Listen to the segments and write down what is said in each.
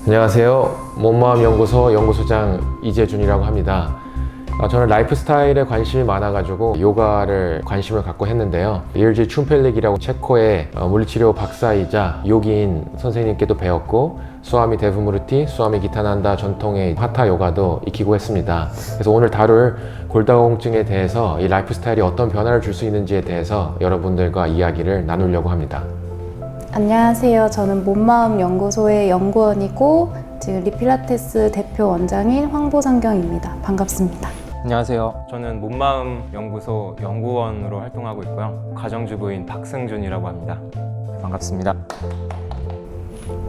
안녕하세요. 몸마음 연구소 연구소장 이재준이라고 합니다. 저는 라이프 스타일에 관심이 많아가지고 요가를 관심을 갖고 했는데요. 일지 춘펠릭이라고 체코의 물리치료 박사이자 요기인 선생님께도 배웠고, 수아미 데브무르티, 수아미 기타난다 전통의 하타 요가도 익히고 했습니다. 그래서 오늘 다룰 골다공증에 대해서 이 라이프 스타일이 어떤 변화를 줄 수 있는지에 대해서 여러분들과 이야기를 나누려고 합니다. 안녕하세요. 저는 몸마음 연구소의 연구원이고 지금 리필라테스 대표 원장인 황보상경입니다. 반갑습니다. 안녕하세요. 저는 몸마음 연구소 연구원으로 활동하고 있고요. 가정주부인 박승준이라고 합니다. 반갑습니다.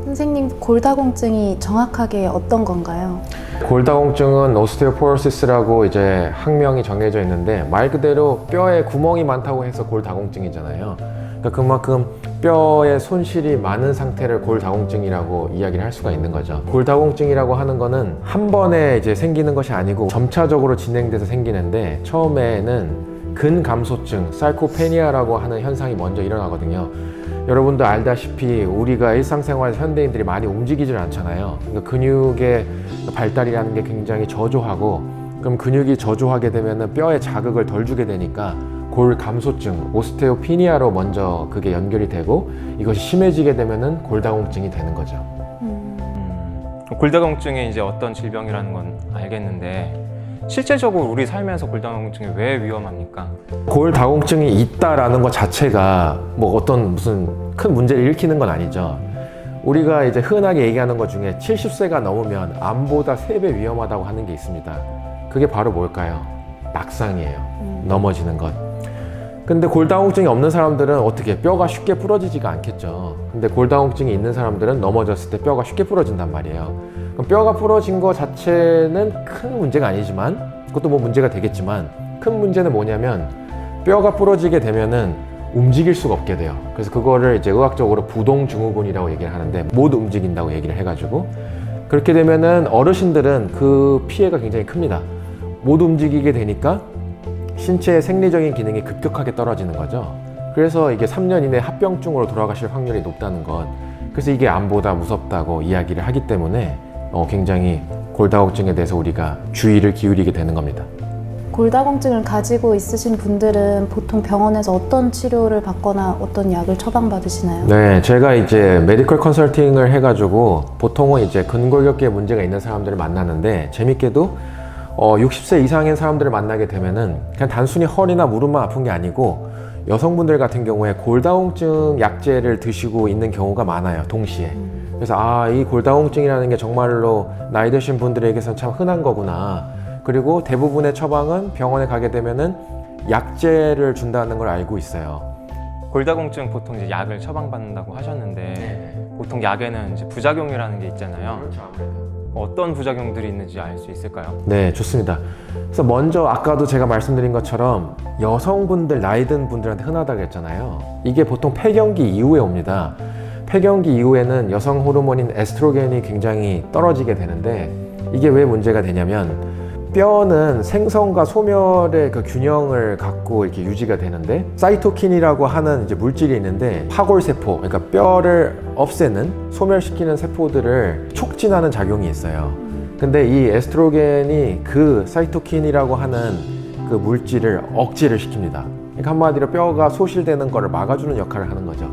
선생님, 골다공증이 정확하게 어떤 건가요? 골다공증은 오스테오포로시스라고 이제 학명이 정해져 있는데, 말 그대로 뼈에 구멍이 많다고 해서 골다공증이잖아요. 그러니까 그만큼 뼈에 손실이 많은 상태를 골다공증이라고 이야기를 할 수가 있는 거죠. 골다공증이라고 하는 거는 한 번에 이제 생기는 것이 아니고 점차적으로 진행돼서 생기는데, 처음에는 근감소증, 사이코페니아라고 하는 현상이 먼저 일어나거든요. 여러분도 알다시피 우리가 일상생활에서 현대인들이 많이 움직이질 않잖아요. 그러니까 근육의 발달이라는 게 굉장히 저조하고, 그럼 근육이 저조하게 되면 뼈에 자극을 덜 주게 되니까 골감소증, 오스테오피니아로 먼저 그게 연결이 되고, 이것이 심해지게 되면은 골다공증이 되는 거죠. 골다공증이 이제 어떤 질병이라는 건 알겠는데, 실제적으로 우리 살면서 골다공증이 왜 위험합니까? 골다공증이 있다라는 것 자체가 뭐 어떤 무슨 큰 문제를 일으키는 건 아니죠. 우리가 이제 흔하게 얘기하는 것 중에 70세가 넘으면 암보다 3배 위험하다고 하는 게 있습니다. 그게 바로 뭘까요? 낙상이에요. 넘어지는 것. 근데 골다공증이 없는 사람들은 어떻게 뼈가 쉽게 부러지지가 않겠죠. 근데 골다공증이 있는 사람들은 넘어졌을 때 뼈가 쉽게 부러진단 말이에요. 그럼 뼈가 부러진 것 자체는 큰 문제가 아니지만, 그것도 뭐 문제가 되겠지만, 큰 문제는 뭐냐면 뼈가 부러지게 되면은 움직일 수가 없게 돼요. 그래서 그거를 이제 의학적으로 부동증후군이라고 얘기를 하는데, 못 움직인다고 얘기를 해가지고, 그렇게 되면은 어르신들은 그 피해가 굉장히 큽니다. 못 움직이게 되니까 신체의 생리적인 기능이 급격하게 떨어지는 거죠. 그래서 이게 3년 이내 합병증으로 돌아가실 확률이 높다는 것. 그래서 이게 암보다 무섭다고 이야기를 하기 때문에 굉장히 골다공증에 대해서 우리가 주의를 기울이게 되는 겁니다. 골다공증을 가지고 있으신 분들은 보통 병원에서 어떤 치료를 받거나 어떤 약을 처방받으시나요? 네, 제가 이제 메디컬 컨설팅을 해가지고 보통은 이제 근골격계에 문제가 있는 사람들을 만나는데, 재밌게도 60세 이상인 사람들을 만나게 되면은 그냥 단순히 허리나 무릎만 아픈 게 아니고, 여성분들 같은 경우에 골다공증 약제를 드시고 있는 경우가 많아요, 동시에. 그래서 이 골다공증이라는 게 정말로 나이 드신 분들에게서는 참 흔한 거구나. 그리고 대부분의 처방은 병원에 가게 되면은 약제를 준다는 걸 알고 있어요. 골다공증 보통 이제 약을 처방받는다고 하셨는데, 보통 약에는 이제 부작용이라는 게 있잖아요. 어떤 부작용들이 있는지 알 수 있을까요? 네, 좋습니다. 그래서 먼저 아까도 제가 말씀드린 것처럼 여성분들, 나이 든 분들한테 흔하다고 했잖아요. 이게 보통 폐경기 이후에 옵니다. 폐경기 이후에는 여성 호르몬인 에스트로겐이 굉장히 떨어지게 되는데, 이게 왜 문제가 되냐면, 뼈는 생성과 소멸의 그 균형을 갖고 이렇게 유지가 되는데, 사이토킨이라고 하는 이제 물질이 있는데, 파골세포, 그러니까 뼈를 없애는, 소멸시키는 세포들을 촉진하는 작용이 있어요. 근데 이 에스트로겐이 그 사이토킨이라고 하는 그 물질을 억제를 시킵니다. 그러니까 한마디로 뼈가 소실되는 거를 막아주는 역할을 하는 거죠.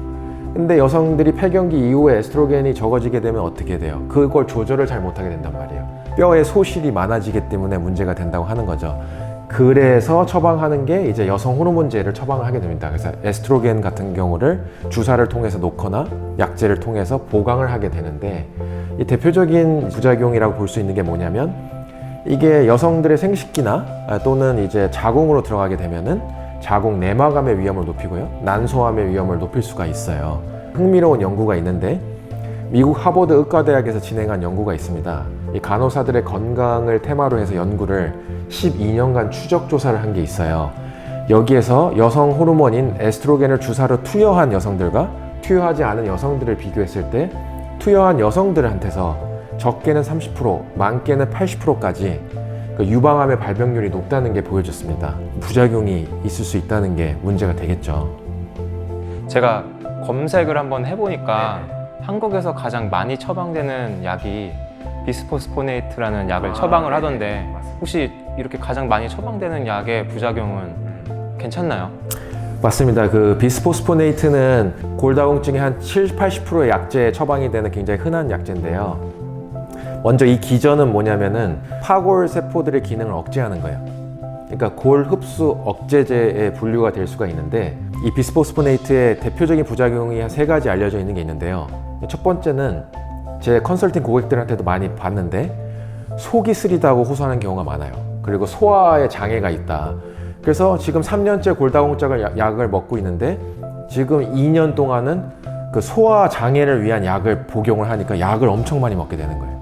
근데 여성들이 폐경기 이후에 에스트로겐이 적어지게 되면 어떻게 돼요? 그걸 조절을 잘 못하게 된단 말이에요. 뼈의 소실이 많아지기 때문에 문제가 된다고 하는 거죠. 그래서 처방하는 게 이제 여성 호르몬제를 처방을 하게 됩니다. 그래서 에스트로겐 같은 경우를 주사를 통해서 놓거나 약제를 통해서 보강을 하게 되는데, 이 대표적인 부작용이라고 볼 수 있는 게 뭐냐면, 이게 여성들의 생식기나 또는 이제 자궁으로 들어가게 되면은 자궁 내막암의 위험을 높이고요, 난소암의 위험을 높일 수가 있어요. 흥미로운 연구가 있는데, 미국 하버드 의과대학에서 진행한 연구가 있습니다. 이 간호사들의 건강을 테마로 해서 연구를 12년간 추적 조사를 한 게 있어요. 여기에서 여성 호르몬인 에스트로겐을 주사로 투여한 여성들과 투여하지 않은 여성들을 비교했을 때, 투여한 여성들한테서 적게는 30%, 많게는 80%까지 유방암의 발병률이 높다는 게 보여졌습니다. 부작용이 있을 수 있다는 게 문제가 되겠죠. 제가 검색을 한번 해보니까 한국에서 가장 많이 처방되는 약이 비스포스포네이트라는 약을 처방을 하던데 혹시 이렇게 가장 많이 처방되는 약의 부작용은 괜찮나요? 맞습니다. 그 비스포스포네이트는 골다공증의 한 70~80%의 약제에 처방이 되는 굉장히 흔한 약제인데요. 먼저 이 기전은 뭐냐면은 파골 세포들의 기능을 억제하는 거예요. 그러니까 골 흡수 억제제에 분류가 될 수가 있는데, 이 비스포스포네이트의 대표적인 부작용이 한 3가지 알려져 있는 게 있는데요. 첫 번째는 제 컨설팅 고객들한테도 많이 봤는데 속이 쓰리다고 호소하는 경우가 많아요. 그리고 소화에 장애가 있다. 그래서 지금 3년째 골다공증 약을 먹고 있는데 지금 2년 동안은 그 소화 장애를 위한 약을 복용을 하니까 약을 엄청 많이 먹게 되는 거예요.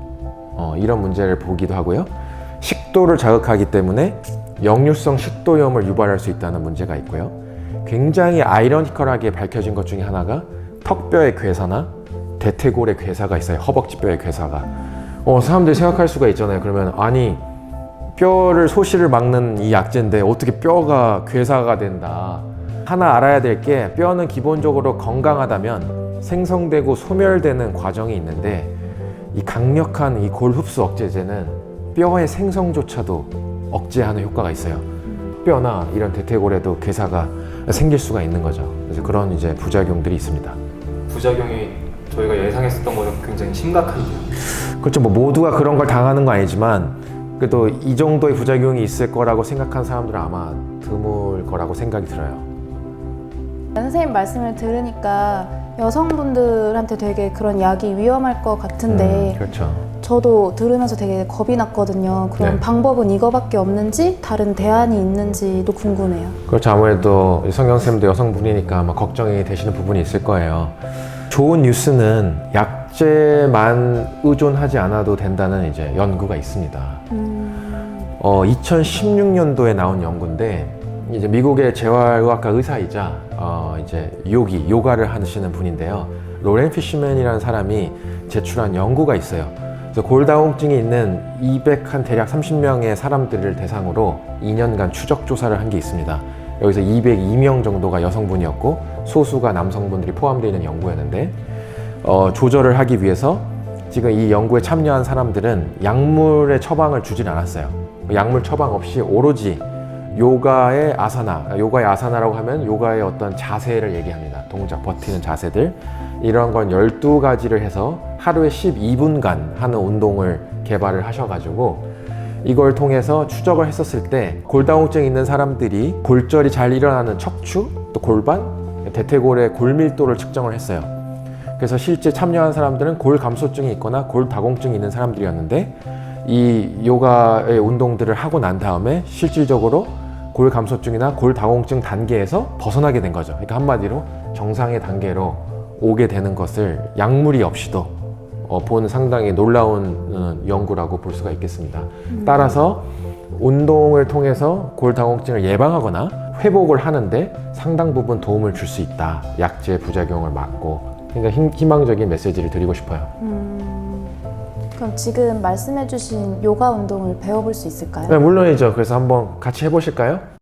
이런 문제를 보기도 하고요. 식도를 자극하기 때문에 역류성 식도염을 유발할 수 있다는 문제가 있고요. 굉장히 아이러니컬하게 밝혀진 것 중에 하나가 턱뼈의 괴사나 대퇴골의 괴사가 있어요. 허벅지뼈의 괴사가. 사람들이 생각할 수가 있잖아요. 그러면 아니 뼈를 소실을 막는 이 약제인데 어떻게 뼈가 괴사가 된다. 하나 알아야 될 게, 뼈는 기본적으로 건강하다면 생성되고 소멸되는 과정이 있는데 이 강력한 이 골 흡수 억제제는 뼈의 생성조차도 억제하는 효과가 있어요. 뼈나 이런 대퇴골에도 괴사가 생길 수가 있는 거죠. 그래서 그런 이제 부작용들이 있습니다. 부작용이 저희가 예상했었던 거는 굉장히 심각한데요. 그렇죠. 뭐 모두가 그런 걸 당하는 건 아니지만 그래도 이 정도의 부작용이 있을 거라고 생각한 사람들은 아마 드물 거라고 생각이 들어요. 선생님 말씀을 들으니까 여성분들한테 되게 그런 약이 위험할 것 같은데 그렇죠. 저도 들으면서 되게 겁이 났거든요. 그럼 네. 방법은 이거밖에 없는지 다른 대안이 있는지도 궁금해요. 그렇죠. 아무래도 성경쌤도 여성분이니까 아마 걱정이 되시는 부분이 있을 거예요. 좋은 뉴스는 약제만 의존하지 않아도 된다는 이제 연구가 있습니다. 2016년도에 나온 연구인데, 이제 미국의 재활의학과 의사이자 이제 요가를 하시는 분인데요. 로렌 피쉬맨이라는 사람이 제출한 연구가 있어요. 그래서 골다공증이 있는 대략 30명의 사람들을 대상으로 2년간 추적 조사를 한 게 있습니다. 여기서 202명 정도가 여성분이었고 소수가 남성분들이 포함되어 있는 연구였는데, 조절을 하기 위해서 지금 이 연구에 참여한 사람들은 약물의 처방을 주질 않았어요. 약물 처방 없이 오로지 요가의 아사나라고 하면 요가의 어떤 자세를 얘기합니다. 동작, 버티는 자세들. 이런 건 12가지를 해서 하루에 12분간 하는 운동을 개발을 하셔가지고 이걸 통해서 추적을 했었을 때 골다공증 있는 사람들이 골절이 잘 일어나는 척추, 또 골반, 대퇴골의 골밀도를 측정을 했어요. 그래서 실제 참여한 사람들은 골 감소증이 있거나 골 다공증이 있는 사람들이었는데, 이 요가의 운동들을 하고 난 다음에 실질적으로 골 감소증이나 골 다공증 단계에서 벗어나게 된 거죠. 그러니까 한마디로 정상의 단계로 오게 되는 것을 약물이 없이도 본 상당히 놀라운 연구라고 볼 수가 있겠습니다. 따라서 운동을 통해서 골 다공증을 예방하거나 회복을 하는데 상당 부분 도움을 줄 수 있다. 약제 부작용을 막고. 그러니까 희망적인 메시지를 드리고 싶어요. 그럼 지금 말씀해주신 요가 운동을 배워볼 수 있을까요? 네, 물론이죠. 그래서 한번 같이 해보실까요?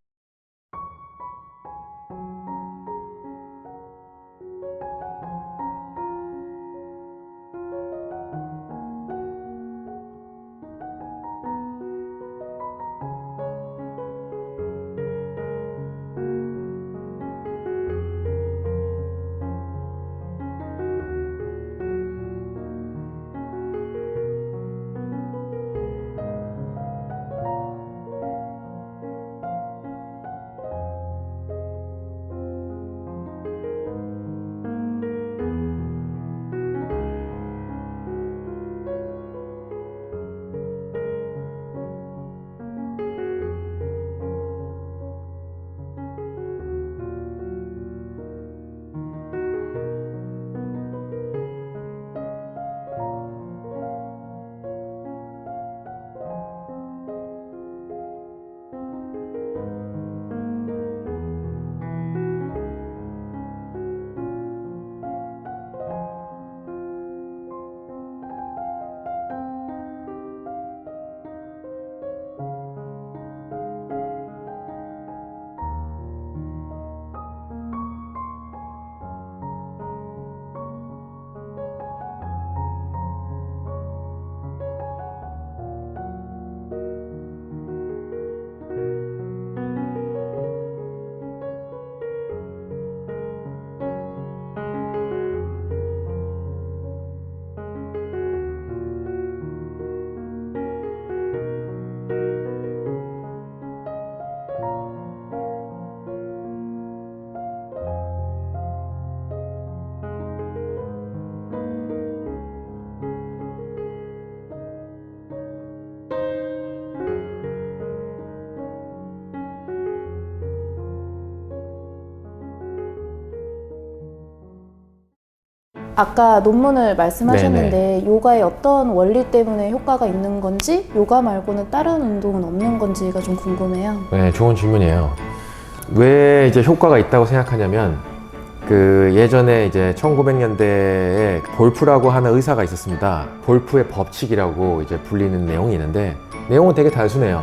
아까 논문을 말씀하셨는데 요가의 어떤 원리 때문에 효과가 있는 건지 요가 말고는 다른 운동은 없는 건지가 좀 궁금해요. 네, 좋은 질문이에요. 왜 이제 효과가 있다고 생각하냐면 그 예전에 이제 1900년대에 볼프라고 하는 의사가 있었습니다. 볼프의 법칙이라고 이제 불리는 내용이 있는데 내용은 되게 단순해요.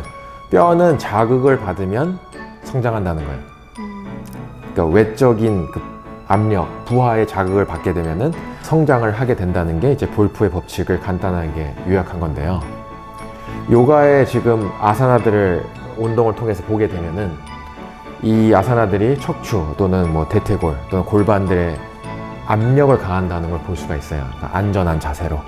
뼈는 자극을 받으면 성장한다는 거예요. 그러니까 외적인 그 압력, 부하의 자극을 받게 되면은 성장을 하게 된다는 게 이제 볼프의 법칙을 간단하게 요약한 건데요. 요가의 지금 아사나들을 운동을 통해서 보게 되면은 이 아사나들이 척추 또는 뭐 대퇴골 또는 골반들의 압력을 가한다는 걸 볼 수가 있어요. 그러니까 안전한 자세로.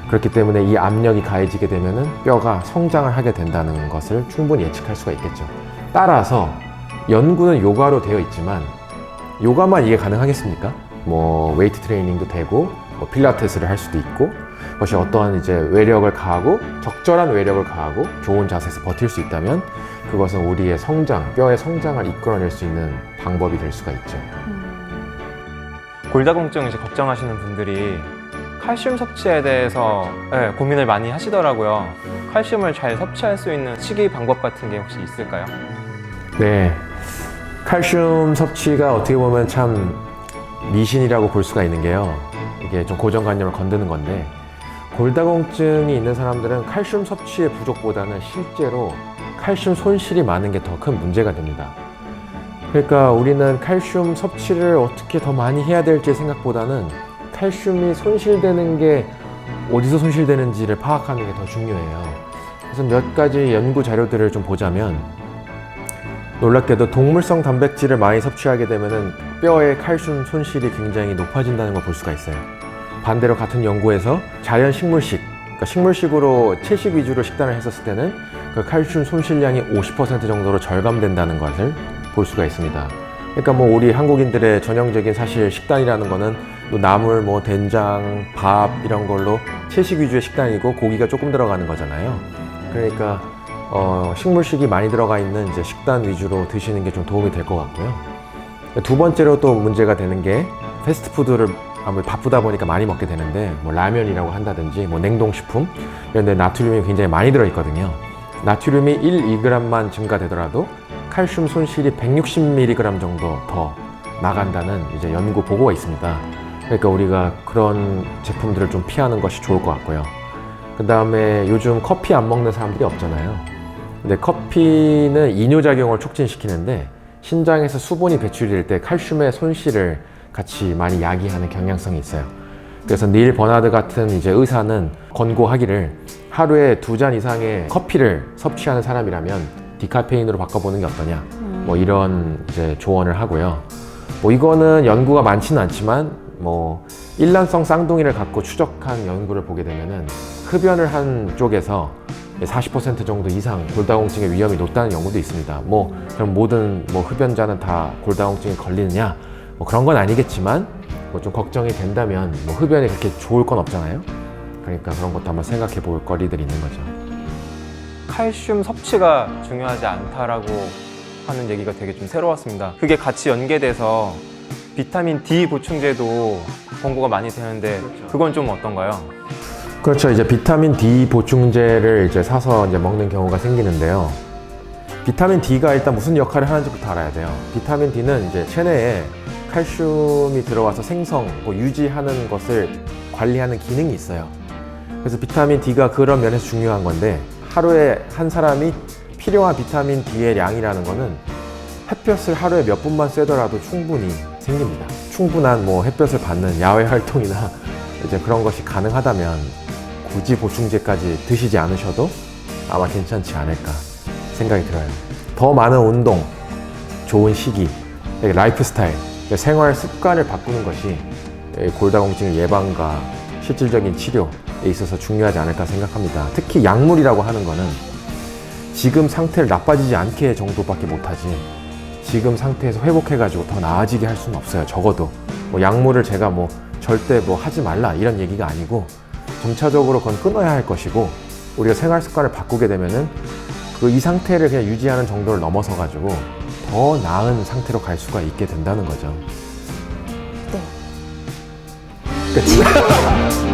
그렇기 때문에 이 압력이 가해지게 되면은 뼈가 성장을 하게 된다는 것을 충분히 예측할 수가 있겠죠. 따라서 연구는 요가로 되어 있지만 요가만 이게 가능하겠습니까? 뭐 웨이트 트레이닝도 되고 뭐 필라테스를 할 수도 있고 그것이 어떠한 이제 외력을 가하고 적절한 외력을 가하고 좋은 자세에서 버틸 수 있다면 그것은 우리의 성장, 뼈의 성장을 이끌어낼 수 있는 방법이 될 수가 있죠. 골다공증 이제 걱정하시는 분들이 칼슘 섭취에 대해서 고민을 많이 하시더라고요. 칼슘을 잘 섭취할 수 있는 식이 방법 같은 게 혹시 있을까요? 네, 칼슘 섭취가 어떻게 보면 참 미신이라고 볼 수가 있는 게요. 이게 좀 고정관념을 건드는 건데 골다공증이 있는 사람들은 칼슘 섭취의 부족보다는 실제로 칼슘 손실이 많은 게 더 큰 문제가 됩니다. 그러니까 우리는 칼슘 섭취를 어떻게 더 많이 해야 될지 생각보다는 칼슘이 손실되는 게 어디서 손실되는지를 파악하는 게 더 중요해요. 그래서 몇 가지 연구 자료들을 좀 보자면 놀랍게도 동물성 단백질을 많이 섭취하게 되면은 뼈의 칼슘 손실이 굉장히 높아진다는 걸 볼 수가 있어요. 반대로 같은 연구에서 자연 식물식, 그러니까 식물식으로 채식 위주로 식단을 했었을 때는 그 칼슘 손실량이 50% 정도로 절감된다는 것을 볼 수가 있습니다. 그러니까 뭐 우리 한국인들의 전형적인 사실 식단이라는 거는 뭐 나물, 뭐 된장, 밥 이런 걸로 채식 위주의 식단이고 고기가 조금 들어가는 거잖아요. 그러니까 식물식이 많이 들어가 있는 이제 식단 위주로 드시는 게 좀 도움이 될 것 같고요. 두 번째로 또 문제가 되는 게 패스트푸드를 아무래도 바쁘다 보니까 많이 먹게 되는데 뭐 라면이라고 한다든지 뭐 냉동식품 이런 데 나트륨이 굉장히 많이 들어있거든요. 나트륨이 2g만 증가되더라도 칼슘 손실이 160mg 정도 더 나간다는 이제 연구 보고가 있습니다. 그러니까 우리가 그런 제품들을 좀 피하는 것이 좋을 것 같고요. 그 다음에 요즘 커피 안 먹는 사람들이 없잖아요. 근데 커피는 이뇨작용을 촉진시키는데 신장에서 수분이 배출이 될 때 칼슘의 손실을 같이 많이 야기하는 경향성이 있어요. 그래서 닐 버나드 같은 이제 의사는 권고하기를 하루에 2잔 이상의 커피를 섭취하는 사람이라면 디카페인으로 바꿔보는 게 어떠냐, 뭐 이런 이제 조언을 하고요. 뭐 이거는 연구가 많지는 않지만 뭐 일란성 쌍둥이를 갖고 추적한 연구를 보게 되면은 흡연을 한 쪽에서 40% 정도 이상 골다공증의 위험이 높다는 연구도 있습니다. 뭐 그럼 모든 뭐 흡연자는 다 골다공증에 걸리느냐? 뭐 그런 건 아니겠지만 뭐 좀 걱정이 된다면 뭐 흡연이 그렇게 좋을 건 없잖아요. 그러니까 그런 것도 한번 생각해 볼 거리들이 있는 거죠. 칼슘 섭취가 중요하지 않다라고 하는 얘기가 되게 좀 새로웠습니다. 그게 같이 연계돼서 비타민 D 보충제도 권고가 많이 되는데 그건 좀 어떤가요? 그렇죠. 이제 비타민 D 보충제를 이제 사서 이제 먹는 경우가 생기는데요. 비타민 D가 일단 무슨 역할을 하는지부터 알아야 돼요. 비타민 D는 이제 체내에 칼슘이 들어와서 생성, 뭐 유지하는 것을 관리하는 기능이 있어요. 그래서 비타민 D가 그런 면에서 중요한 건데 하루에 한 사람이 필요한 비타민 D의 양이라는 거는 햇볕을 하루에 몇 분만 쐬더라도 충분히 생깁니다. 충분한 뭐 햇볕을 받는 야외 활동이나 이제 그런 것이 가능하다면 굳이 보충제까지 드시지 않으셔도 아마 괜찮지 않을까 생각이 들어요. 더 많은 운동, 좋은 식이, 라이프 스타일, 생활 습관을 바꾸는 것이 골다공증 예방과 실질적인 치료에 있어서 중요하지 않을까 생각합니다. 특히 약물이라고 하는 거는 지금 상태를 나빠지지 않게 정도밖에 못하지 지금 상태에서 회복해가지고 더 나아지게 할 수는 없어요. 적어도 뭐 약물을 제가 뭐 절대 뭐 하지 말라 이런 얘기가 아니고 점차적으로 그건 끊어야 할 것이고 우리가 생활 습관을 바꾸게 되면은 그 이 상태를 그냥 유지하는 정도를 넘어서 가지고 더 나은 상태로 갈 수가 있게 된다는 거죠. 네. 그치?